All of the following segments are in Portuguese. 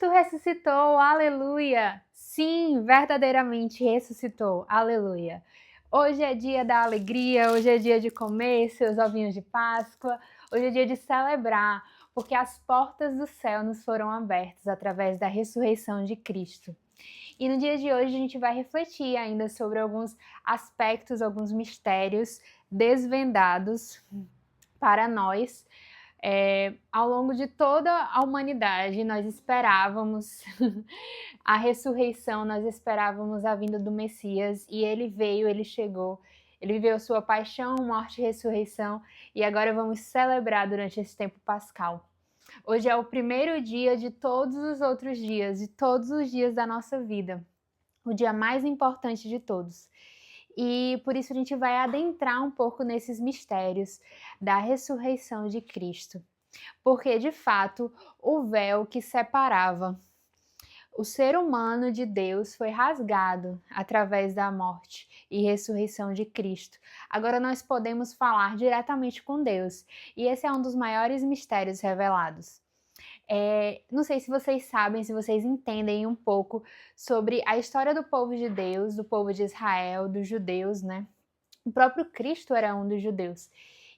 Cristo ressuscitou, aleluia! Sim, verdadeiramente ressuscitou, aleluia! Hoje é dia da alegria, hoje é dia de comer seus ovinhos de Páscoa, hoje é dia de celebrar, porque as portas do céu nos foram abertas através da ressurreição de Cristo. E no dia de hoje a gente vai refletir ainda sobre alguns aspectos, alguns mistérios desvendados para nós. Ao longo de toda a humanidade, nós esperávamos a ressurreição, nós esperávamos a vinda do Messias, e ele veio, ele chegou, ele viveu sua paixão, morte e ressurreição, e agora vamos celebrar durante esse tempo pascal. Hoje é o primeiro dia de todos os outros dias, de todos os dias da nossa vida, o dia mais importante de todos. E por isso a gente vai adentrar um pouco nesses mistérios da ressurreição de Cristo. Porque, de fato, o véu que separava o ser humano de Deus foi rasgado através da morte e ressurreição de Cristo. Agora nós podemos falar diretamente com Deus. E esse é um dos maiores mistérios revelados. Não sei se vocês sabem, se vocês entendem um pouco sobre a história do povo de Deus, do povo de Israel, dos judeus, né? O próprio Cristo era um dos judeus.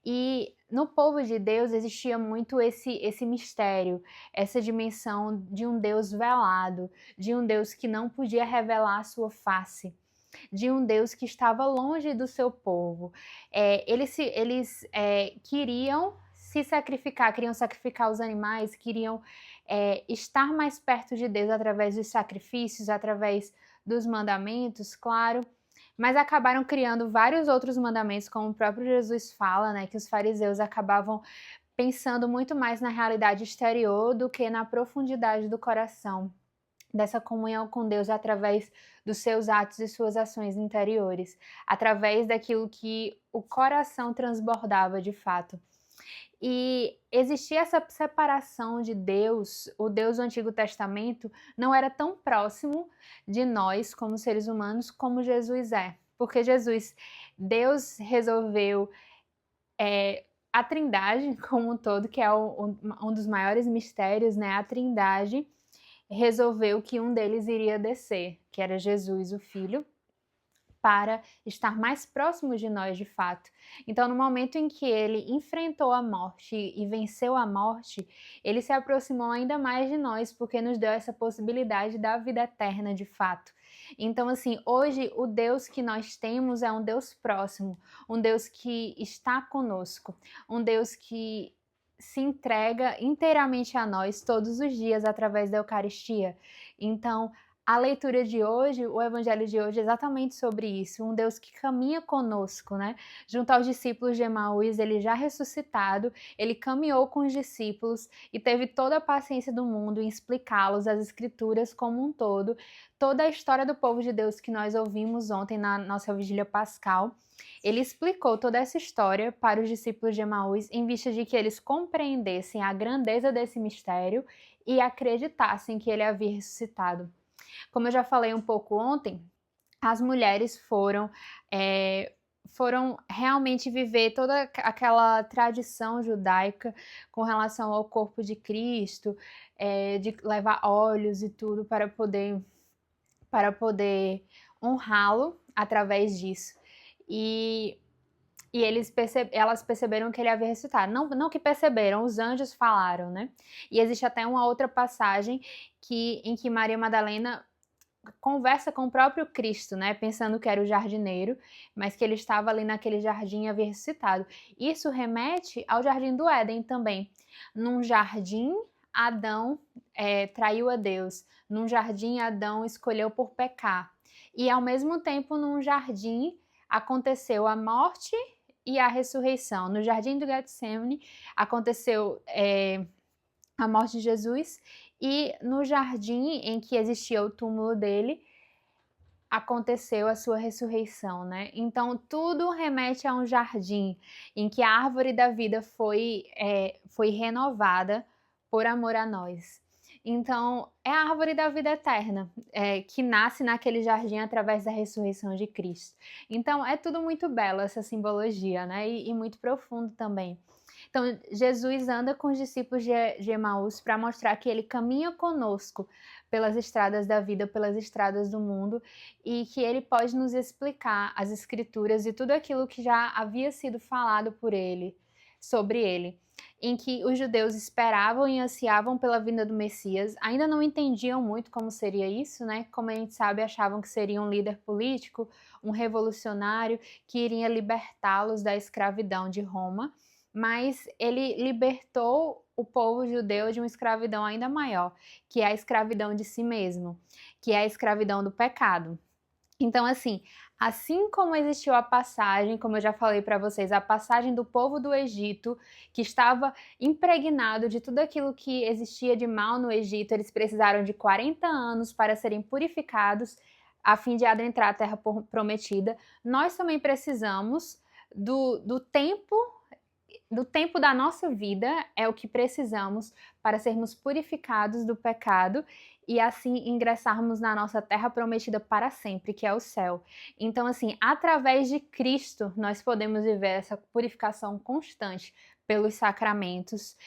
E no povo de Deus existia muito esse mistério, essa dimensão de um Deus velado, de um Deus que não podia revelar a sua face, de um Deus que estava longe do seu povo. Eles queriam se sacrificar, queriam sacrificar os animais, queriam estar mais perto de Deus através dos sacrifícios, através dos mandamentos, claro, mas acabaram criando vários outros mandamentos, como o próprio Jesus fala, né, que os fariseus acabavam pensando muito mais na realidade exterior do que na profundidade do coração, dessa comunhão com Deus através dos seus atos e suas ações interiores, através daquilo que o coração transbordava de fato. E existia essa separação de Deus, o Deus do Antigo Testamento não era tão próximo de nós como seres humanos como Jesus é. Porque Deus resolveu a Trindade como um todo, que é um dos maiores mistérios, né? A Trindade resolveu que um deles iria descer, que era Jesus, o Filho, para estar mais próximo de nós de fato. Então, no momento em que ele enfrentou a morte e venceu a morte, ele se aproximou ainda mais de nós, porque nos deu essa possibilidade da vida eterna de fato. Então, assim, hoje o Deus que nós temos é um Deus próximo, um Deus que está conosco, um Deus que se entrega inteiramente a nós todos os dias através da Eucaristia. Então, a leitura de hoje, o evangelho de hoje é exatamente sobre isso, um Deus que caminha conosco, né? Junto aos discípulos de Emaús, ele já ressuscitado, ele caminhou com os discípulos e teve toda a paciência do mundo em explicá-los as escrituras como um todo, toda a história do povo de Deus que nós ouvimos ontem na nossa vigília pascal. Ele explicou toda essa história para os discípulos de Emaús em vista de que eles compreendessem a grandeza desse mistério e acreditassem que ele havia ressuscitado. Como eu já falei um pouco ontem, as mulheres foram realmente viver toda aquela tradição judaica com relação ao corpo de Cristo, de levar óleos e tudo para poder honrá-lo através disso. E elas perceberam que ele havia ressuscitado. Não que perceberam, os anjos falaram, né? E existe até uma outra passagem em que Maria Madalena conversa com o próprio Cristo, né? Pensando que era o jardineiro, mas que ele estava ali naquele jardim e havia ressuscitado. Isso remete ao jardim do Éden também. Num jardim, Adão traiu a Deus. Num jardim, Adão escolheu por pecar. E ao mesmo tempo, num jardim, aconteceu a morte e a ressurreição. No jardim do Getsemane aconteceu a morte de Jesus, e no jardim em que existia o túmulo dele, aconteceu a sua ressurreição, né? Então, tudo remete a um jardim em que a árvore da vida foi renovada por amor a nós. Então, é a árvore da vida eterna, que nasce naquele jardim através da ressurreição de Cristo. Então, é tudo muito belo essa simbologia, né? E muito profundo também. Então, Jesus anda com os discípulos de Emaús para mostrar que ele caminha conosco pelas estradas da vida, pelas estradas do mundo, e que ele pode nos explicar as escrituras e tudo aquilo que já havia sido falado por ele, sobre ele, em que os judeus esperavam e ansiavam pela vinda do Messias, ainda não entendiam muito como seria isso, né? Como a gente sabe, achavam que seria um líder político, um revolucionário que iria libertá-los da escravidão de Roma, mas ele libertou o povo judeu de uma escravidão ainda maior, que é a escravidão de si mesmo, que é a escravidão do pecado. Então, assim como existiu a passagem, como eu já falei para vocês, a passagem do povo do Egito, que estava impregnado de tudo aquilo que existia de mal no Egito, eles precisaram de 40 anos para serem purificados, a fim de adentrar a terra prometida. Nós também precisamos do tempo da nossa vida, é o que precisamos para sermos purificados do pecado e assim ingressarmos na nossa terra prometida para sempre, que é o céu. Então, através de Cristo, nós podemos viver essa purificação constante pelos sacramentos,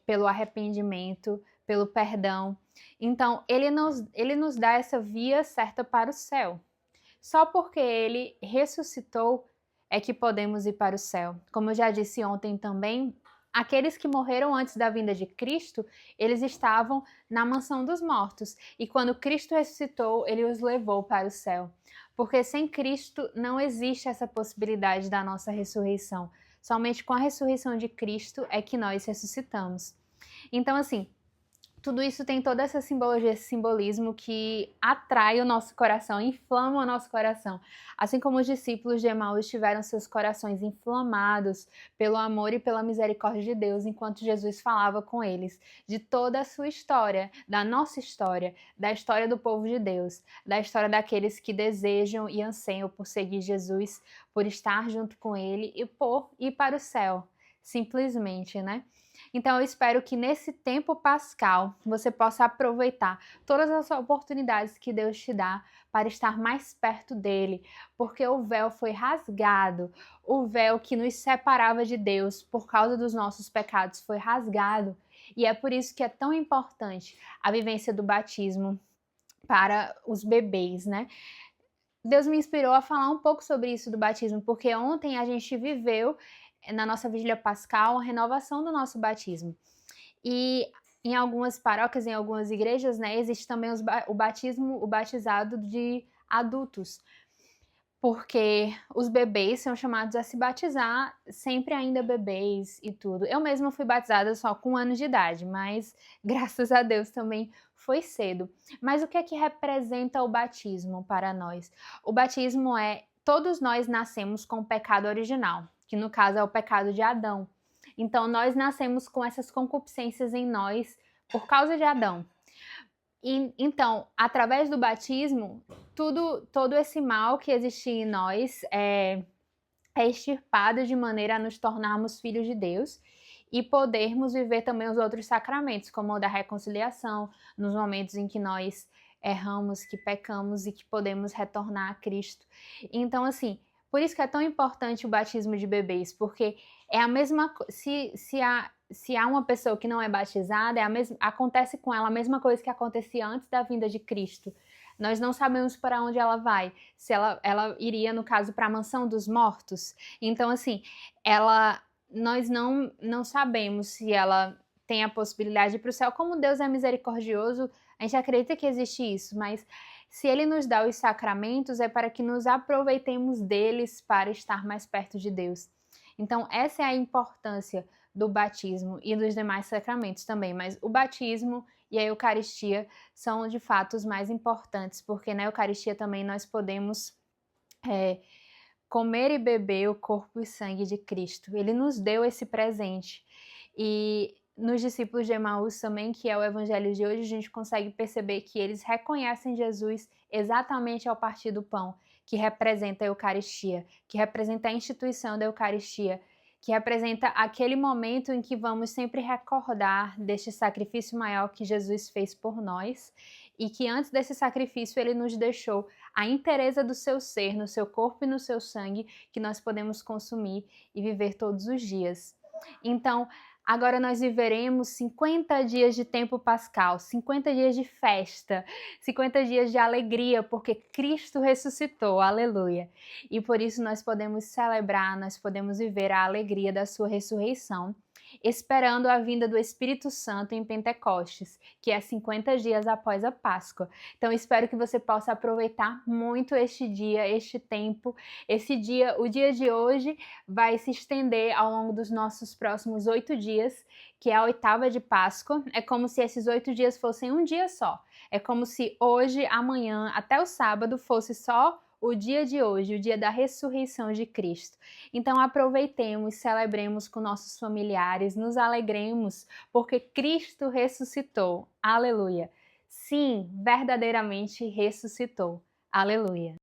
pelo arrependimento, pelo perdão. Então, ele nos dá essa via certa para o céu. Só porque ele ressuscitou é que podemos ir para o céu. Como eu já disse ontem também, aqueles que morreram antes da vinda de Cristo, eles estavam na mansão dos mortos. E quando Cristo ressuscitou, ele os levou para o céu. Porque sem Cristo não existe essa possibilidade da nossa ressurreição. Somente com a ressurreição de Cristo é que nós ressuscitamos. Então, tudo isso tem toda essa simbologia, esse simbolismo que atrai o nosso coração, inflama o nosso coração. Assim como os discípulos de Emaús tiveram seus corações inflamados pelo amor e pela misericórdia de Deus, enquanto Jesus falava com eles de toda a sua história, da nossa história, da história do povo de Deus, da história daqueles que desejam e anseiam por seguir Jesus, por estar junto com ele e por ir para o céu, simplesmente, né? Então eu espero que nesse tempo pascal você possa aproveitar todas as oportunidades que Deus te dá para estar mais perto dele, porque o véu foi rasgado, o véu que nos separava de Deus por causa dos nossos pecados foi rasgado, e é por isso que é tão importante a vivência do batismo para os bebês, né? Deus me inspirou a falar um pouco sobre isso do batismo, porque ontem a gente viveu na nossa vigília pascal a renovação do nosso batismo. E em algumas paróquias, em algumas igrejas, né, existe também o batizado de adultos, porque os bebês são chamados a se batizar sempre ainda bebês e tudo. Eu mesma fui batizada só com 1 ano de idade, mas graças a Deus também foi cedo. Mas o que é que representa o batismo para nós? O batismo todos nós nascemos com o pecado original, que no caso é o pecado de Adão. Então, nós nascemos com essas concupiscências em nós por causa de Adão. E, então, através do batismo, todo esse mal que existia em nós é extirpado de maneira a nos tornarmos filhos de Deus e podermos viver também os outros sacramentos, como o da reconciliação, nos momentos em que nós erramos, que pecamos e que podemos retornar a Cristo. Então, por isso que é tão importante o batismo de bebês, porque é a mesma se há uma pessoa que não é batizada, acontece com ela a mesma coisa que acontecia antes da vinda de Cristo. Nós não sabemos para onde ela vai, se ela iria, no caso, para a mansão dos mortos. Então, nós não sabemos se ela tem a possibilidade de ir para o céu. Como Deus é misericordioso, a gente acredita que existe isso, mas se Ele nos dá os sacramentos, é para que nos aproveitemos deles para estar mais perto de Deus. Então, essa é a importância do batismo e dos demais sacramentos também, mas o batismo e a Eucaristia são de fato os mais importantes, porque na Eucaristia também nós podemos comer e beber o corpo e sangue de Cristo. Ele nos deu esse presente. E nos discípulos de Emaús também, que é o evangelho de hoje, a gente consegue perceber que eles reconhecem Jesus exatamente ao partir do pão, que representa a Eucaristia, que representa a instituição da Eucaristia, que representa aquele momento em que vamos sempre recordar deste sacrifício maior que Jesus fez por nós e que antes desse sacrifício ele nos deixou a inteireza do seu ser, no seu corpo e no seu sangue, que nós podemos consumir e viver todos os dias. Então, agora nós viveremos 50 dias de tempo pascal, 50 dias de festa, 50 dias de alegria, porque Cristo ressuscitou, aleluia. E por isso nós podemos celebrar, nós podemos viver a alegria da sua ressurreição, esperando a vinda do Espírito Santo em Pentecostes, que é 50 dias após a Páscoa. Então espero que você possa aproveitar muito este dia, este tempo, esse dia, o dia de hoje vai se estender ao longo dos nossos próximos 8 dias, que é a oitava de Páscoa. É como se esses 8 dias fossem um dia só. É como se hoje, amanhã, até o sábado fosse só o dia de hoje, o dia da ressurreição de Cristo. Então aproveitemos, celebremos com nossos familiares, nos alegremos, porque Cristo ressuscitou. Aleluia! Sim, verdadeiramente ressuscitou. Aleluia!